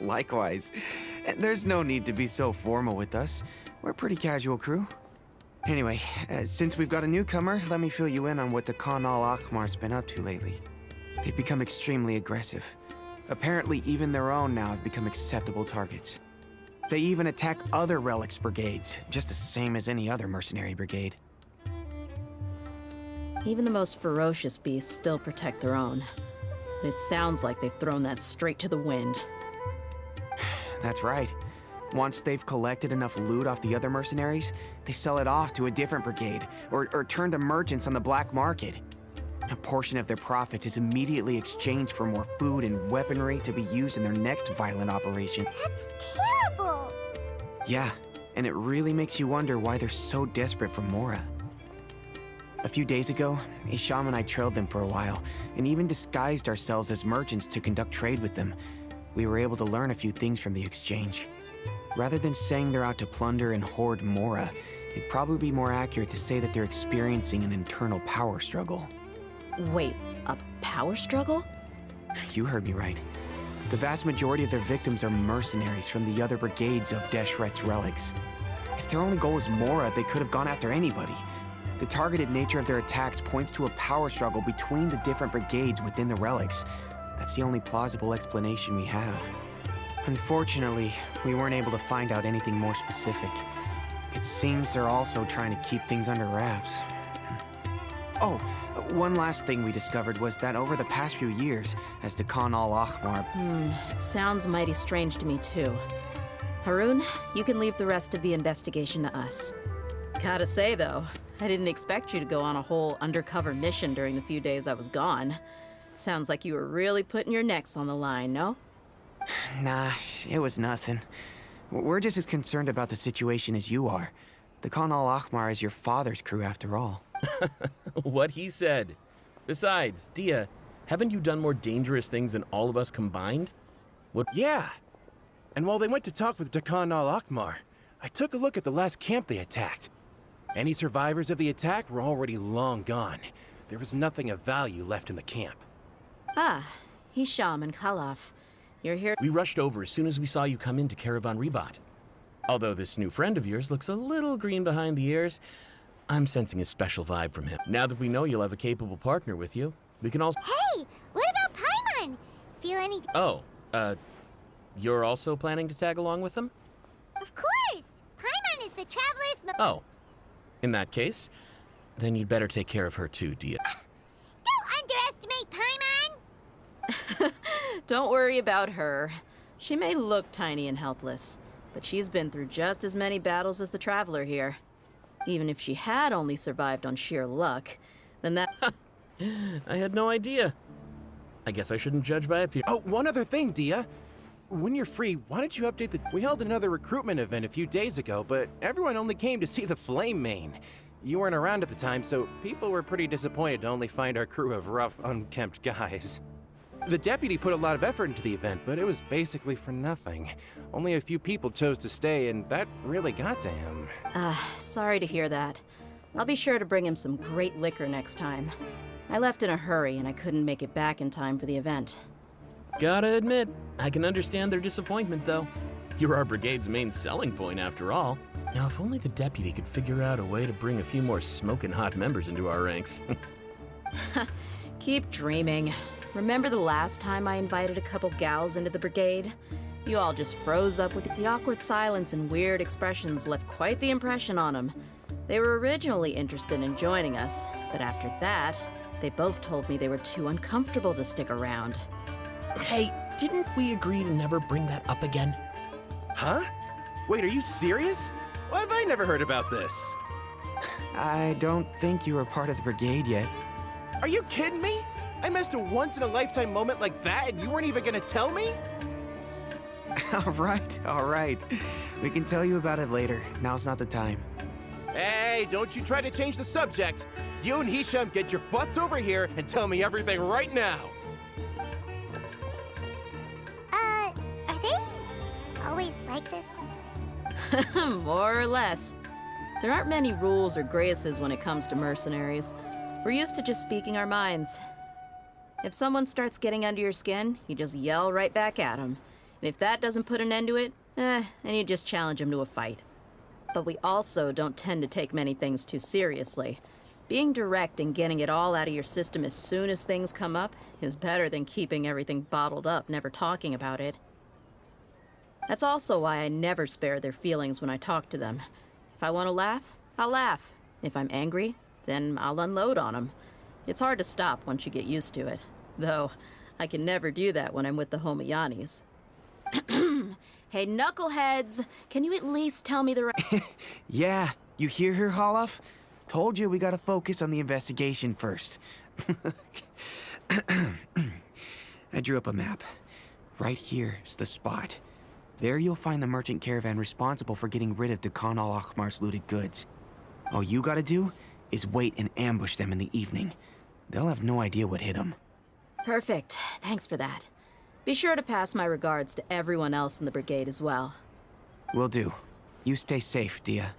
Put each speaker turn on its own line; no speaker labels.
Likewise. There's no need to be so formal with us. We're a pretty casual crew. Anyway, since we've got a newcomer, let me fill you in on what the Khan al-Ahmar's been up to lately. They've become extremely aggressive. Apparently, even their own now have become acceptable targets. They even attack other relics brigades, just the same as any other mercenary brigade.
Even the most ferocious beasts still protect their own. And it sounds like they've thrown that straight to the wind.
That's right. Once they've collected enough loot off the other mercenaries, they sell it off to a different brigade, or turn to merchants on the black market. A portion of their profits is immediately exchanged for more food and weaponry to be used in their next violent operation.
That's terrible!
Yeah, and it really makes you wonder why they're so desperate for Mora. A few days ago, Isham and I trailed them for a while, and even disguised ourselves as merchants to conduct trade with them. We were able to learn a few things from the exchange. Rather than saying they're out to plunder and hoard Mora, it'd probably be more accurate to say that they're experiencing an internal power struggle.
Wait, a power struggle?
You heard me right. The vast majority of their victims are mercenaries from the other brigades of Deshret's relics. If their only goal is Mora, they could have gone after anybody. The targeted nature of their attacks points to a power struggle between the different brigades within the relics. That's the only plausible explanation we have. Unfortunately, we weren't able to find out anything more specific. It seems they're also trying to keep things under wraps. Oh, one last thing we discovered was that over the past few years, as the Khan al-Ahmar...
It sounds mighty strange to me too. Harun, you can leave the rest of the investigation to us. Gotta say though, I didn't expect you to go on a whole undercover mission during the few days I was gone. Sounds like you were really putting your necks on the line, no?
Nah, it was nothing. We're just as concerned about the situation as you are. The Khan al-Ahmar is your father's crew after all.
What he said. Besides, DEHYA, haven't you done more dangerous things than all of us combined? What?
Yeah. And while they went to talk with Khan al-Ahmar, I took a look at the last camp they attacked. Any survivors of the attack were already long gone. There was nothing of value left in the camp.
Ah, Hisham and Khalaf. You're here.
We rushed over as soon as we saw you come into Caravan Ribat. Although this new friend of yours looks a little green behind the ears, I'm sensing a special vibe from him. Now that we know you'll have a capable partner with you, we can also—
Hey, what about Paimon? Feel anything?
Oh, you're also planning to tag along with them?
Of course! Paimon is the Traveler's
Oh. In that case, then you'd better take care of her too, DEHYA.
Don't underestimate Paimon!
Don't worry about her. She may look tiny and helpless, but she's been through just as many battles as the Traveler here. Even if she had only survived on sheer luck, then that—
I had no idea. I guess I shouldn't judge by appearance.
Oh, one other thing, DEHYA. When you're free, why don't you update the— We held another recruitment event a few days ago, but everyone only came to see the Flame Main. You weren't around at the time, so people were pretty disappointed to only find our crew of rough, unkempt guys. The deputy put a lot of effort into the event, but it was basically for nothing. Only a few people chose to stay, and that really got to him.
Sorry to hear that. I'll be sure to bring him some great liquor next time. I left in a hurry and I couldn't make it back in time for the event.
Gotta admit, I can understand their disappointment, though. You're our brigade's main selling point, after all. Now, if only the deputy could figure out a way to bring a few more smoking hot members into our ranks.
Keep dreaming. Remember the last time I invited a couple gals into the brigade? You all just froze up with the awkward silence and weird expressions left quite the impression on them. They were originally interested in joining us, but after that, they both told me they were too uncomfortable to stick around.
Hey, didn't we agree to never bring that up again?
Huh? Wait, are you serious? Why have I never heard about this?
I don't think you were part of the brigade yet.
Are you kidding me? I missed a once-in-a-lifetime moment like that, and you weren't even gonna tell me?
All right. We can tell you about it later. Now's not the time.
Hey, don't you try to change the subject. You and Hisham get your butts over here and tell me everything right now.
Are they always like this?
More or less. There aren't many rules or graces when it comes to mercenaries. We're used to just speaking our minds. If someone starts getting under your skin, you just yell right back at them. And if that doesn't put an end to it, then you just challenge them to a fight. But we also don't tend to take many things too seriously. Being direct and getting it all out of your system as soon as things come up is better than keeping everything bottled up, never talking about it. That's also why I never spare their feelings when I talk to them. If I want to laugh, I'll laugh. If I'm angry, then I'll unload on them. It's hard to stop once you get used to it. Though, I can never do that when I'm with the Homiyanis. Hey, knuckleheads! Can you at least tell me the right...
Yeah, you hear her, Holloff? Told you we gotta focus on the investigation first. I drew up a map. Right here is the spot. There you'll find the merchant caravan responsible for getting rid of Dakan al-Ahmar's looted goods. All you gotta do is wait and ambush them in the evening. They'll have no idea what hit them.
Perfect. Thanks for that. Be sure to pass my regards to everyone else in the brigade as well.
Will do. You stay safe, Dia.